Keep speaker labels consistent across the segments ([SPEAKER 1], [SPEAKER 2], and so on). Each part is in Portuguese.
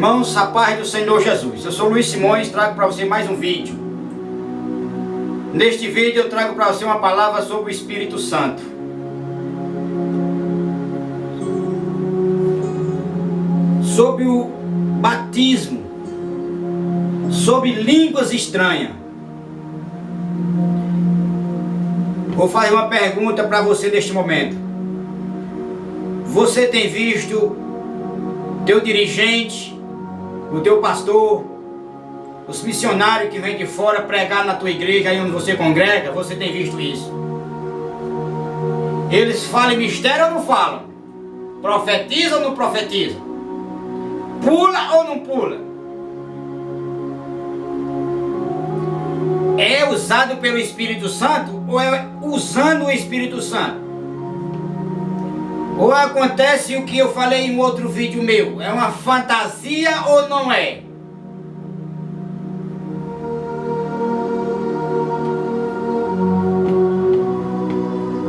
[SPEAKER 1] Irmãos, a paz do Senhor Jesus. Eu sou Luiz Simões, trago para você mais um vídeo. Neste vídeo eu trago para você uma palavra sobre o Espírito Santo. Sobre o batismo. Sobre línguas estranhas. Vou fazer uma pergunta para você neste momento. Você tem visto teu dirigente, o teu pastor, os missionários que vêm de fora pregar na tua igreja, aí onde você congrega? Você tem visto isso? Eles falam em mistério ou não falam? Profetiza ou não profetiza? Pula ou não pula? É usado pelo Espírito Santo ou é usando o Espírito Santo? Ou acontece o que eu falei em outro vídeo meu? É uma fantasia ou não é?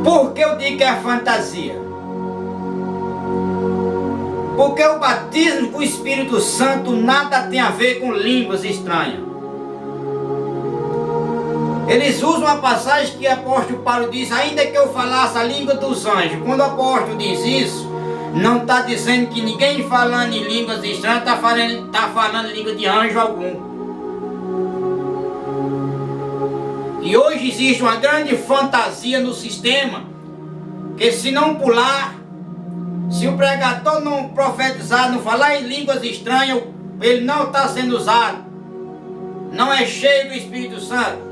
[SPEAKER 1] Por que eu digo que é fantasia? Porque o batismo com o Espírito Santo nada tem a ver com línguas estranhas. Eles usam a passagem que o apóstolo Paulo diz: ainda que eu falasse a língua dos anjos. Quando o apóstolo diz isso, não está dizendo que ninguém falando em línguas estranhas está falando língua de anjo algum. E hoje existe uma grande fantasia no sistema, que se não pular, se o pregador não profetizar, não falar em línguas estranhas, ele não está sendo usado, não é cheio do Espírito Santo,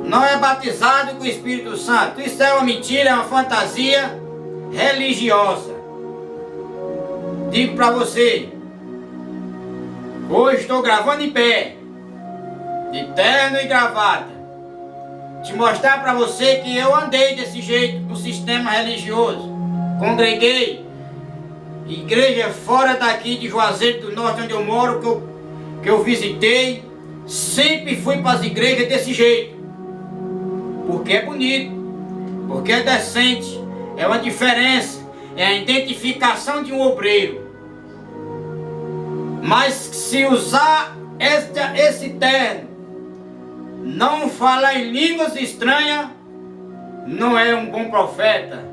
[SPEAKER 1] não é batizado com o Espírito Santo. Isso é uma mentira, é uma fantasia religiosa. Digo para você, hoje estou gravando em pé, de terno e gravata, te mostrar para você que eu andei desse jeito no sistema religioso. Congreguei igreja fora daqui de Juazeiro do Norte, onde eu moro, que eu visitei. Sempre fui para as igrejas desse jeito, porque é bonito, porque é decente, é uma diferença, é a identificação de um obreiro. Mas se usar esse terno, não falar em línguas estranhas, não é um bom profeta,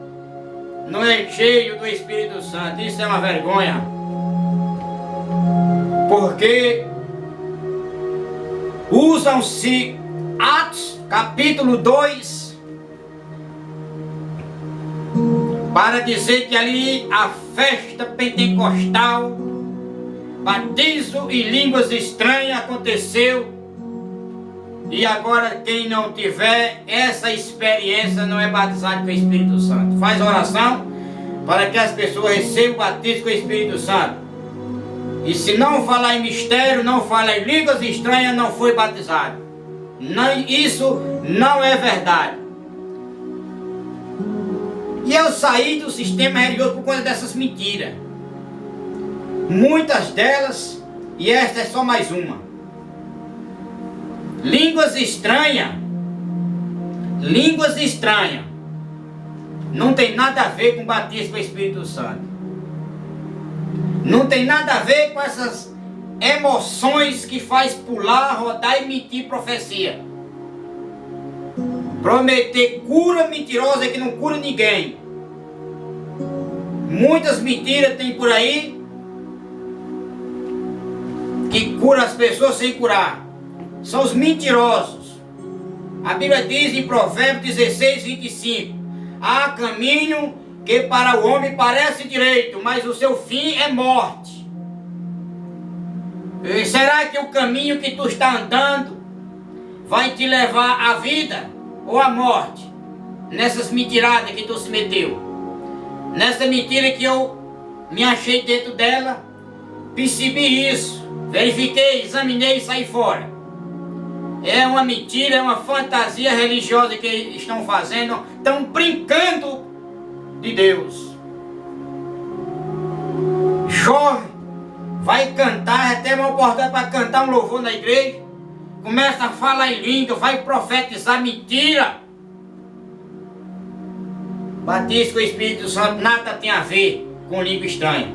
[SPEAKER 1] não é cheio do Espírito Santo. Isso é uma vergonha, porque usam-se Atos capítulo 2 para dizer que ali a festa pentecostal, batismo em línguas estranhas aconteceu, e agora quem não tiver essa experiência não é batizado com o Espírito Santo. Faz oração para que as pessoas recebam o batismo com o Espírito Santo. E se não falar em mistério, não falar em línguas estranhas, não foi batizado. Não, isso não é verdade. E eu saí do sistema religioso por conta dessas mentiras. Muitas delas, e esta é só mais uma. Línguas estranhas não tem nada a ver com batismo com o Espírito Santo. Não tem nada a ver com essas emoções que faz pular, rodar e mentir profecia. Prometer cura mentirosa que não cura ninguém. Muitas mentiras tem por aí que cura as pessoas sem curar. São os mentirosos. A Bíblia diz em Provérbios 16:25: há caminho que para o homem parece direito, mas o seu fim é morte. E será que o caminho que tu está andando vai te levar à vida ou à morte? Nessas mentiradas que tu se meteu, nessa mentira que eu me achei dentro dela, percebi isso, verifiquei, examinei e saí fora. É uma mentira, é uma fantasia religiosa que estão fazendo, estão brincando de Deus. Chove, vai cantar, até uma oportunidade para cantar um louvor na igreja, começa a falar em língua, vai profetizar mentira. Batismo com o Espírito Santo nada tem a ver com língua estranha.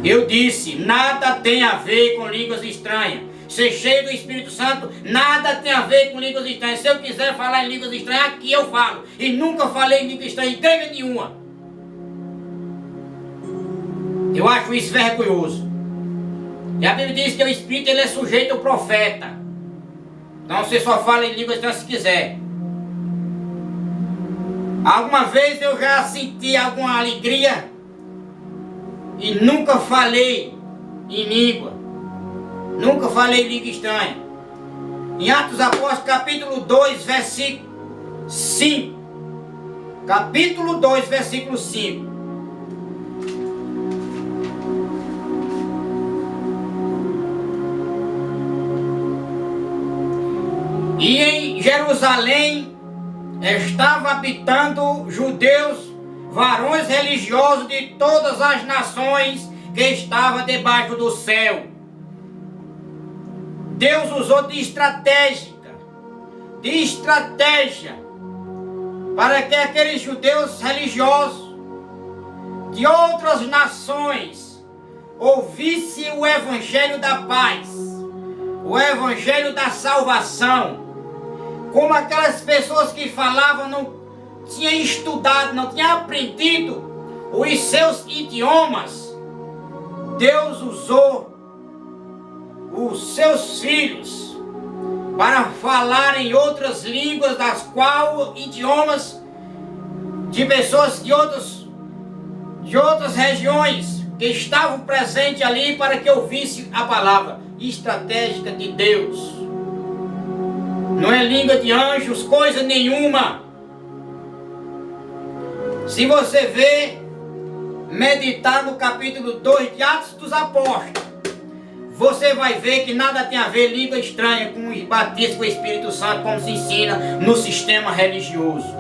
[SPEAKER 1] Eu disse, nada tem a ver com línguas estranhas. Ser cheio do Espírito Santo, nada tem a ver com línguas estranhas. Se eu quiser falar em línguas estranhas, aqui eu falo. E nunca falei em língua estranha em igreja nenhuma. Eu acho isso vergonhoso. E a Bíblia diz que o Espírito ele é sujeito ao profeta. Então você só fala em línguas estranhas se quiser. Alguma vez eu já senti alguma alegria e nunca falei em língua. Nunca falei em língua estranha. Em Atos dos Apóstolos, capítulo 2, versículo 5. Capítulo 2, versículo 5. E em Jerusalém estava habitando judeus, varões religiosos de todas as nações que estavam debaixo do céu. Deus usou de estratégia, para que aqueles judeus religiosos de outras nações ouvissem o evangelho da paz, o evangelho da salvação. Como aquelas pessoas que falavam não tinham estudado, não tinham aprendido os seus idiomas, Deus usou os seus filhos para falar em outras línguas, das quais idiomas de pessoas de outras regiões que estavam presentes ali para que ouvissem a palavra estratégica de Deus. Não é língua de anjos, coisa nenhuma. Se você ver, meditar no capítulo 2 de Atos dos Apóstolos, você vai ver que nada tem a ver língua estranha com o batismo com o Espírito Santo, como se ensina no sistema religioso.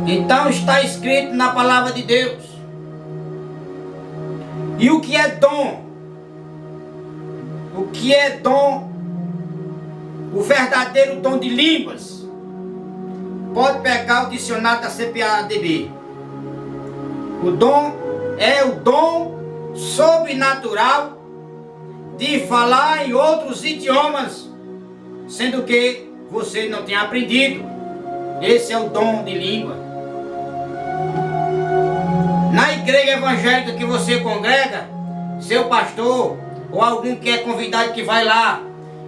[SPEAKER 1] Então está escrito na palavra de Deus. E o que é dom? O que é dom? O verdadeiro dom de línguas. Pode pegar o dicionário da CPADB. O dom é o dom sobrenatural de falar em outros idiomas, sendo que você não tem aprendido. Esse é o dom de língua. Na igreja evangélica que você congrega, seu pastor ou algum que é convidado que vai lá,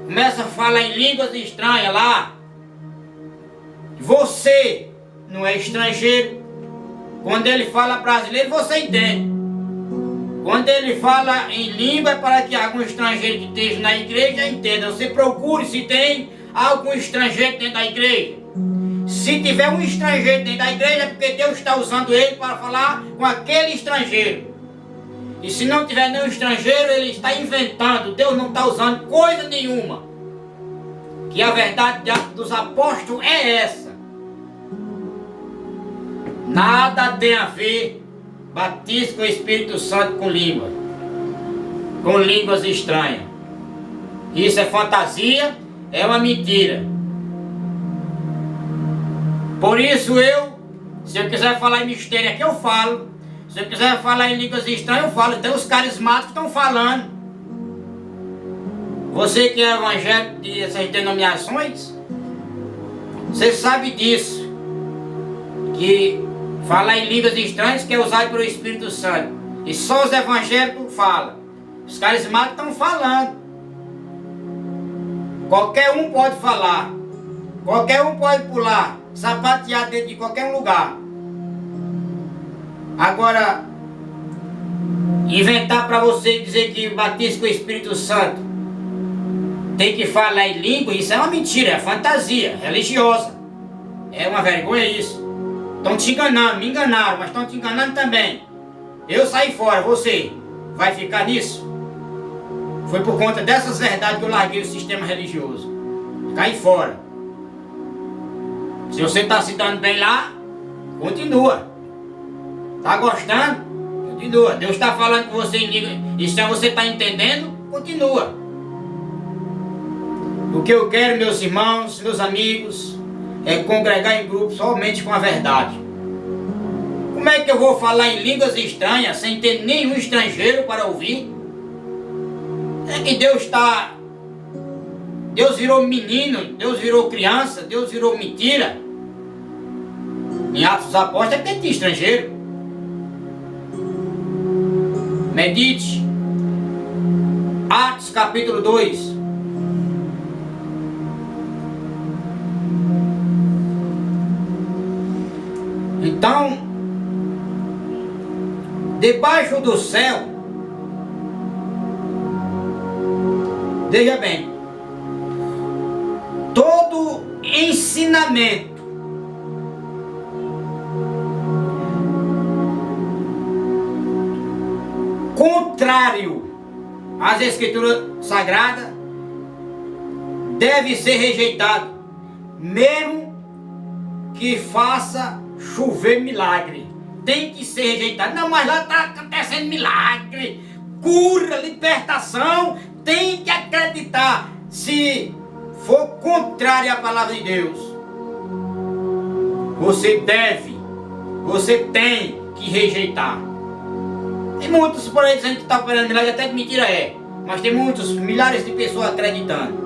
[SPEAKER 1] começa a falar em línguas estranhas lá. Você não é estrangeiro. Quando ele fala brasileiro, você entende. Quando ele fala em língua, é para que algum estrangeiro que esteja na igreja entenda. Você procure se tem algum estrangeiro dentro da igreja. Se tiver um estrangeiro dentro da igreja, é porque Deus está usando ele para falar com aquele estrangeiro. E se não tiver nenhum estrangeiro, ele está inventando. Deus não está usando coisa nenhuma. Que a verdade dos apóstolos é essa. Nada tem a ver batismo com o Espírito Santo com língua. Com línguas estranhas. Isso é fantasia, é uma mentira. Por isso se eu quiser falar em mistério aqui, eu falo. Se eu quiser falar em línguas estranhas, eu falo. Então os carismáticos estão falando. Você que é evangélico dessas denominações, você sabe disso. Que falar em línguas estranhas que é usado pelo Espírito Santo. E só os evangélicos falam. Os carismáticos estão falando. Qualquer um pode falar. Qualquer um pode pular, sapatear dentro de qualquer lugar. Agora, inventar para você dizer que batismo com o Espírito Santo tem que falar em língua, isso é uma mentira, é fantasia religiosa. É uma vergonha isso. Estão te enganando, me enganaram, mas estão te enganando também. Eu saí fora, você vai ficar nisso? Foi por conta dessas verdades que eu larguei o sistema religioso. Caí fora. Se você está se dando bem lá, continua. Está gostando? Continua. Deus está falando com você em língua. E se você está entendendo, continua. O que eu quero, meus irmãos, meus amigos, é congregar em grupo somente com a verdade. Como é que eu vou falar em línguas estranhas sem ter nenhum estrangeiro para ouvir? É que Deus virou menino, Deus virou criança, Deus virou mentira. Em Atos dos Apóstolos é que tem estrangeiro. Medite. Atos capítulo 2. Então, debaixo do céu, veja bem, todo ensinamento contrário às Escrituras Sagradas deve ser rejeitado, mesmo que faça chover milagre. Tem que ser rejeitado. Não, mas lá está acontecendo milagre, cura, libertação. Tem que acreditar. Se for contrário à palavra de Deus, você tem que rejeitar. Tem muitos por aí dizendo que está operando milagre, até que mentira é. Mas tem muitos, milhares de pessoas acreditando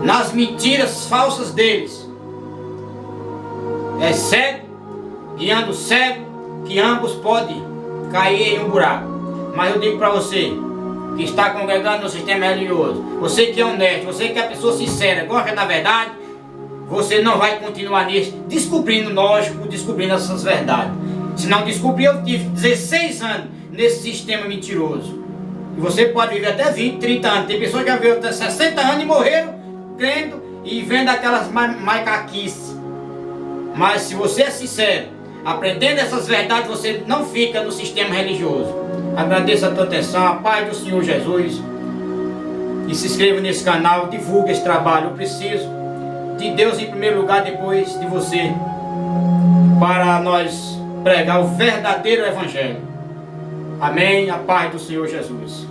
[SPEAKER 1] nas mentiras falsas deles. É cego, guiando cego, que ambos podem cair em um buraco. Mas eu digo para você, que está congregando no sistema religioso, você que é honesto, você que é pessoa sincera, gosta da verdade, você não vai continuar nisso, descobrindo, lógico, descobrindo essas verdades. Se não descobrir, eu tive 16 anos nesse sistema mentiroso. E você pode viver até 20, 30 anos. Tem pessoas que já viveu até 60 anos e morreram crendo e vendo aquelas macaquices. Mas se você é sincero, aprendendo essas verdades, você não fica no sistema religioso. Agradeço a tua atenção, a paz do Senhor Jesus. E se inscreva nesse canal, divulgue esse trabalho. Eu preciso de Deus em primeiro lugar, depois de você, para nós pregar o verdadeiro Evangelho. Amém. A paz do Senhor Jesus.